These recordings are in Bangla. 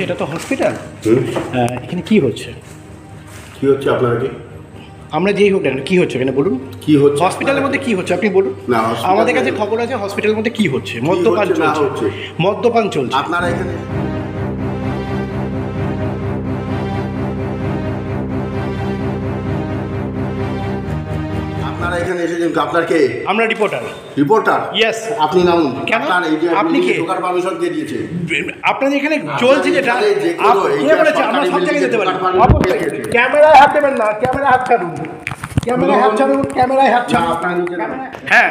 এটা তো হসপিটাল। এখানে কি হচ্ছে? কি হচ্ছে আপনারা কি? আমরা যেই হোক না কি হচ্ছে এখানে বলুন। কি হচ্ছে হসপিটালের মধ্যে কি হচ্ছে আপনি বলুন। না, আমাদের কাছে খবর আছে হসপিটালের মধ্যে কি হচ্ছে, মদ্যপান হচ্ছে না চলছে। হচ্ছে? মদ্যপান চলছে। আপনারা এখানে আপনারা এখানে এসেছেন, আপনার কে? আমরা রিপোর্টার। রিপোর্টার? ইয়েস। আপনি নামুন। কেন? আপনার এই যে আপনি কে? ঢোকার পারমিশন কে দিয়েছে? আপনাদের এখানে চলছে যেটা কে বলেছে আমরা সব জায়গায় যেতে পারি? অবশ্যই। ক্যামেরায় হাত দেবেন না, ক্যামেরায় হাত ছাড়ুন, ক্যামেরায় হাত ছাড়ুন, ক্যামেরায় হাত ছাড়ুন। হ্যাঁ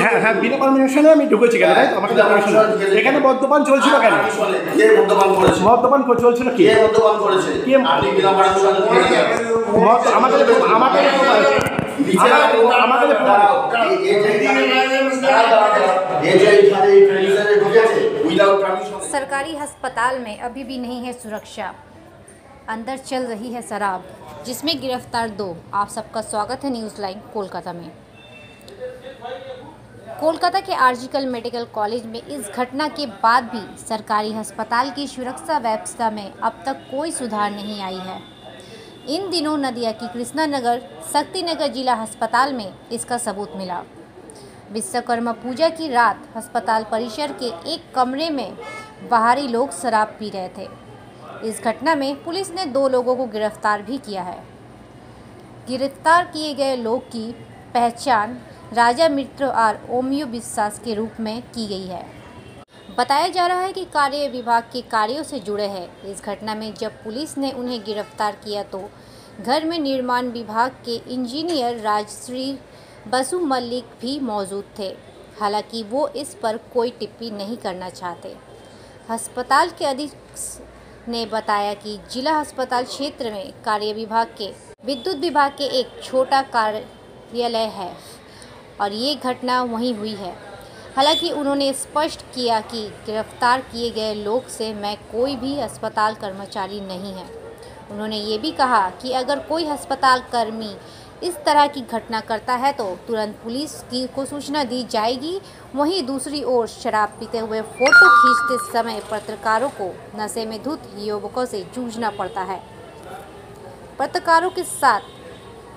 হ্যাঁ হ্যাঁ, বিনা পারমিশনে আমি ঢুকেছি কেন? তাই তো আমাকে পারমিশন। এখানে মদ্যপান চলছিল কেন? কে মদ্যপান করেছে? মদ্যপান চলছিল কি? কে মদ্যপান করেছে? কে? আপনি বিনা পারমিশনে আমাকে আমাকে सरकारी अस्पताल में अभी भी नहीं है सुरक्षा, अंदर चल रही है शराब, जिसमें गिरफ्तार 2। आप सबका स्वागत है न्यूज़ लाइन कोलकाता में। कोलकाता के आरजीकल मेडिकल कॉलेज में इस घटना के बाद भी सरकारी अस्पताल की सुरक्षा व्यवस्था में अब तक कोई सुधार नहीं आई है। इन दिनों नदिया की कृष्णा नगर शक्ति नगर जिला अस्पताल में इसका सबूत मिला। विश्वकर्मा पूजा की रात अस्पताल परिसर के एक कमरे में बाहरी लोग शराब पी रहे थे। इस घटना में पुलिस ने 2 लोगों को गिरफ्तार भी किया है। गिरफ्तार किए गए लोग की पहचान राजा मित्र और ओमियो विश्वास के रूप में की गई है। बताया जा रहा है कि कार्य विभाग के कार्यों से जुड़े हैं। इस घटना में जब पुलिस ने उन्हें गिरफ्तार किया तो घर में निर्माण विभाग के इंजीनियर राजश्री बसु मल्लिक भी मौजूद थे। हालांकि वो इस पर कोई टिप्पणी नहीं करना चाहते। अस्पताल के अधीक्षक ने बताया कि जिला अस्पताल क्षेत्र में कार्य विभाग के विद्युत विभाग के एक छोटा कार्यालय है और ये घटना वहीं हुई है। हालांकि उन्होंने स्पष्ट किया कि गिरफ्तार किए गए लोग से मैं कोई भी अस्पताल कर्मचारी नहीं है। उन्होंने ये भी कहा कि अगर कोई अस्पताल कर्मी इस तरह की घटना करता है तो तुरंत पुलिस को सूचना दी जाएगी। वहीं दूसरी ओर शराब पीते हुए फोटो खींचते समय पत्रकारों को नशे में धुत युवकों से जूझना पड़ता है। पत्रकारों के साथ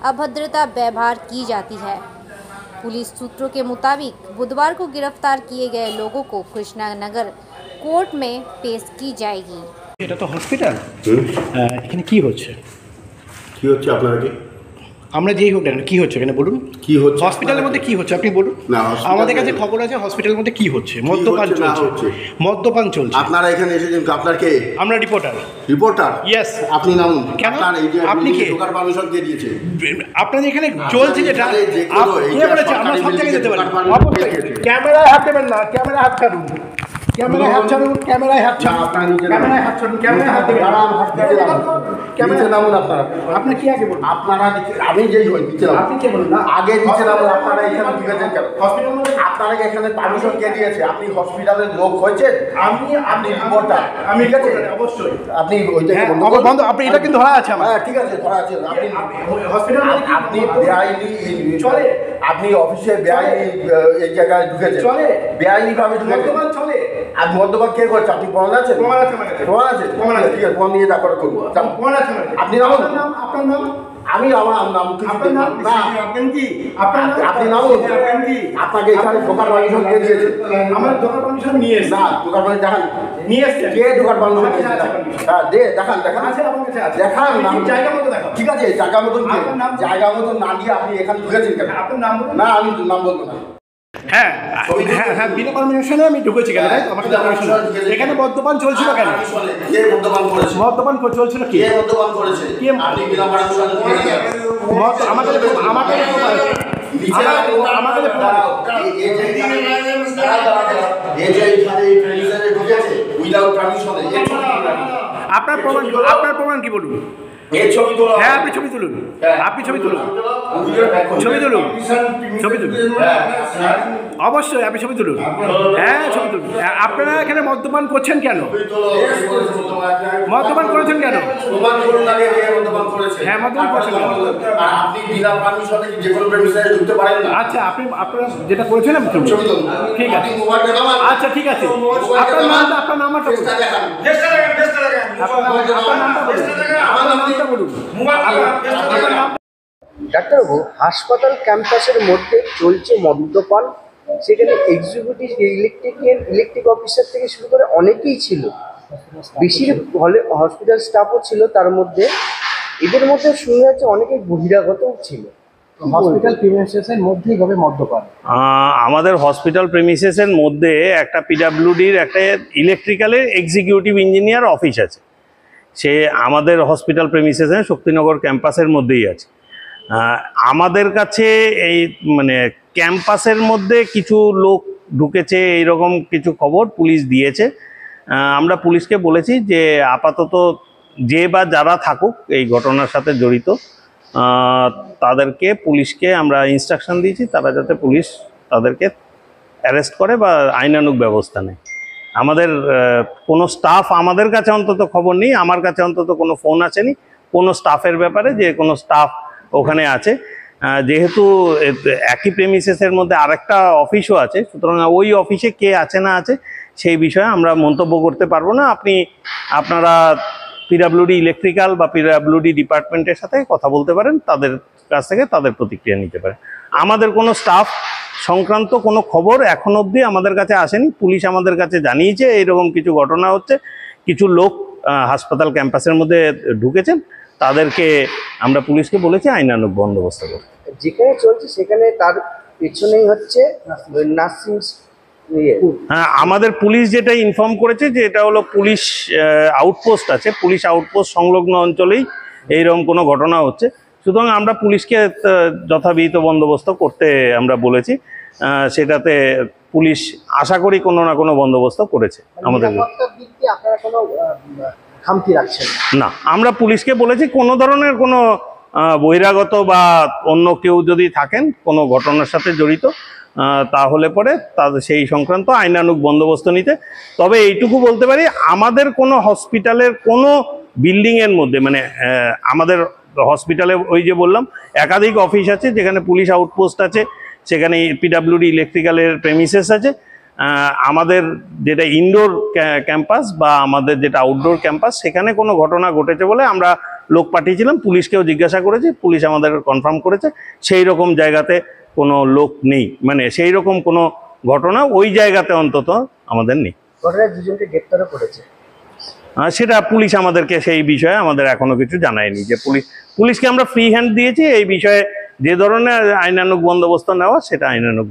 अभद्रता व्यवहार की जाती है। पुलिस सूत्रों के मुताबिक बुधवार को गिरफ्तार किए गए लोगों को कृष्णा नगर कोर्ट में पेश की जाएगी। এটা তো হসপিটাল। এখানে কি হচ্ছে? কি হচ্ছে আপনারা কি? আমরা যেই হোক না কি হচ্ছে এখানে বলুন। কি হচ্ছে হসপিটালের মধ্যে কি হচ্ছে আপনি বলুন। না, আমাদের কাছে খবর আছে হসপিটালের মধ্যে কি হচ্ছে, মদ্যপান হচ্ছে না চলছে। হচ্ছে? মদ্যপান চলছে। আপনারা এখানে এসেছেন, আপনার কে? আমরা রিপোর্টার। রিপোর্টার? ইয়েস। আপনি নামুন। কেন? আপনার এই যে আপনি কে? ঢোকার পারমিশন কে দিয়েছে? আপনাদের এখানে চলছে যেটা কে বলেছে আমরা সব জায়গায় যেতে পারি? অবশ্যই। ক্যামেরায় হাত দেবেন না, ক্যামেরায় হাত ছাড়ুন, ক্যামেরায় হাত ছাড়ুন, ক্যামেরায় হাত ছাড়ুন, ক্যামেরায় হাত ছাড়ুন, ক্যামেরায় হাত দেবেন। ক্যামেরা নামুন আপনারা। আপনি কি আগে বলুন? আপনারা আমি যেই হই নিচে নামুন। আপনি কে বলুন না? আগে নিচে নামুন। আপনারা এখানে ঠিক আছেন কেন? হসপিটাল মধ্যে আপনারা এখানে পারমিশন কে দিয়েছে? আপনি হসপিটালের লোক হয়েছে? আপনি রিপোর্টার? আমি ঠিক আছে, অবশ্যই। আপনি ওইটাকে হ্যাঁ, বন্ধ বন্ধ। আপনি এটা কিন্তু ধরা আছে আমার। হ্যাঁ ঠিক আছে, ধরা আছে। আপনি হসপিটাল আপনি বেআইনি চলে। আপনি অফিসে বেআইনি এই জায়গায় ঢুকেছেন। চলে। বেআইনি ভাবে ঢুকেছেন। মদ্যপান চলে। আর মদ্যপান কে করছে? আপনি প্রমাণ আছে? প্রমাণ আছে আমার কাছে। প্রমাণ আছে? প্রমাণ আছে। ঠিক আছে, প্রমাণ নিয়ে তারপরে করবো। প্রমাণ আছে আমার কাছে। আপনি নামুন। আপনার নাম? আমি আমার নাম কিছু আপনার নাম না। আপনি কি? আপনার আপনি নামুন। আপনি কি? আপনাকে এখানে ঢোকার পারমিশন কে দিয়েছে? আমার দোকান পারমিশন নিয়ে এসেছি। না, ঢোকার পারমিশন দেখান। নিয়ে এসেছেন? কে ঢোকার পারমিশন দিয়েছে? আছে permission। হ্যাঁ দে, দেখান দেখান। আছে আমার কাছে আছে। দেখান না। জায়গা মতো দেখাও। ঠিক আছে, জায়গা মতন কি? আপনার নাম? জায়গা মতন না দিয়ে আপনি এখানে ঢুকেছেন কেন? আপনার নাম বলুন। না, আমি নাম বলবো না। হ্যাঁ হ্যাঁ হ্যাঁ, বিনা পারমিশনে আমি ঢুকেছি কেন? তাই তো আমাকে পারমিশন। এখানে মদ্যপান চলছিল কেন? কে মদ্যপান করেছে? মদ্যপান চলছিল কি? কে মদ্যপান করেছে? কে? আপনি বিনা পারমিশনে আমাকে আমাকে আপনার প্রমাণ কি বলুন? হ্যাঁ আপনি ছবি তুলুন। আপনি ছবি তুলুন। ছবি তুলুন। ছবি তুলুন। অবশ্যই আপনি ছবি তুলুন। হ্যাঁ ছবি তুলুন। আপনারা এখানে মদ্যপান করছেন কেন? মদ্যপান করেছেন কেন? হ্যাঁ মদ্যপান করছেন কেন? আচ্ছা আপনারা যেটা করেছেন আমি তুলব। ঠিক আছে। আচ্ছা ঠিক আছে। আপনার নাম আপনার নাম্বারটা আপনার নামটা বলুন। আপনার নামটা বলুন। আপনার নাম। ডাক্তারবাবু, হাসপাতাল ক্যাম্পাসের মধ্যে চলছে মদ্যপান, সেখানে এক্সিকিউটিভ ইলেকট্রিক অফিসার থেকে শুরু করে অনেকেই ছিল, বেশির হলে হসপিটাল স্টাফও ছিল। তার মধ্যে এদের মধ্যে শুনে যাচ্ছে অনেকেই বহিরাগতও ছিল। হসপিটাল প্রিমিসেসের মধ্যেই হবে মদ্যপান। আমাদের হসপিটাল প্রেমিসেসের মধ্যে একটা পিডাব্লিউডির একটা ইলেকট্রিক্যালের এক্সিকিউটিভ ইঞ্জিনিয়ার অফিস আছে, সে আমাদের হসপিটাল প্রেমিসেসের শক্তিনগর ক্যাম্পাসের মধ্যেই আছে। আমাদের কাছে এই মানে ক্যাম্পাসের মধ্যে কিছু লোক ঢুকেছে এইরকম কিছু খবর পুলিশ দিয়েছে। আমরা পুলিশকে বলেছি যে আপাতত যে বা যারা থাকুক এই ঘটনার সাথে জড়িত তাদেরকে পুলিশকে আমরা ইনস্ট্রাকশন দিয়েছি, তারা যাতে পুলিশ তাদেরকে অ্যারেস্ট করে বা আইনানুগ ব্যবস্থা নেয়। আমাদের কোনো স্টাফ, আমাদের কাছে অন্তত খবর নেই, আমার কাছে অন্তত কোনো ফোন আসেনি কোনো স্টাফের ব্যাপারে যে কোনো স্টাফ ওখানে আছে। যেহেতু একই প্রেমিসেসের মধ্যে আরেকটা অফিসও আছে, সুতরাং ওই অফিসে কে আছে না আছে সেই বিষয়ে আমরা মন্তব্য করতে পারবো না। আপনারা পিডাব্লিউডি ইলেকট্রিক্যাল বা পিডাব্লিউডি ডিপার্টমেন্টের সাথে কথা বলতে পারেন, তাদের কাছ থেকে তাদের প্রতিক্রিয়া নিতে পারেন। আমাদের কোনো স্টাফ সংক্রান্ত কোনো খবর এখন অবধি আমাদের কাছে আসেনি। পুলিশ আমাদের কাছে জানিয়েছে এইরকম কিছু ঘটনা হচ্ছে, কিছু লোক হাসপাতাল ক্যাম্পাসের মধ্যে ঢুকেছেন, তাদেরকে আমরা পুলিশকে বলেছি আইনানুগ বন্দোবস্ত করতে। যেখানে চলছে সেখানে তার পেছনেই হচ্ছে নার্সিং। হ্যাঁ, আমাদের পুলিশ যেটা ইনফর্ম করেছে যে এটা হলো পুলিশ আউটপোস্ট আছে, পুলিশ আউটপোস্ট সংলগ্ন অঞ্চলেই এইরকম কোনো ঘটনা হচ্ছে, সুতরাং আমরা পুলিশকে যথাবিহিত বন্দোবস্ত করতে আমরা বলেছি। সেটাতে পুলিশ আশা করি কোনো না কোনো বন্দোবস্ত করেছে আমাদের। নিরাপত্তার দিক দিয়ে আপনারা কোনো খামতি রাখছেন না, আমরা পুলিশকে বলেছি কোনো ধরনের কোনো বহিরাগত বা অন্য কেউ যদি থাকেন কোনো ঘটনার সাথে জড়িত তাহলে পরে তাদের সেই সংক্রান্ত আইনানুগ বন্দোবস্ত নিতে। তবে এইটুকু বলতে পারি, আমাদের কোনো হসপিটালের কোনো বিল্ডিংয়ের মধ্যে মানে আমাদের হসপিটালে ওই যে বললাম একাধিক অফিস আছে, যেখানে পুলিশ আউটপোস্ট আছে, সেখানে পিডাব্লিউডি ইলেকট্রিক্যালের প্রেমিসেস আছে। আমাদের যেটা ইনডোর ক্যাম্পাস বা আমাদের যেটা আউটডোর ক্যাম্পাস, সেখানে কোনো ঘটনা ঘটেছে বলে আমরা লোক পাঠিয়েছিলাম, পুলিশকেও জিজ্ঞাসা করেছি, পুলিশ আমাদের কনফার্ম করেছে সেই রকম জায়গাতে কোনো লোক নেই, মানে সেই রকম কোনো ঘটনা ওই জায়গাতে অন্তত আমাদের নেই। ঘটনায় দুজনকে গ্রেপ্তারও করেছে। সেটা পুলিশ আমাদেরকে সেই বিষয়ে আমাদের এখনো কিছু জানায়নি, যে পুলিশকে আমরা ফ্রি হ্যান্ড দিয়েছি এই বিষয়ে যে ধরনের আইনানুগ বন্দোবস্ত নেওয়া সেটা আইনানুগ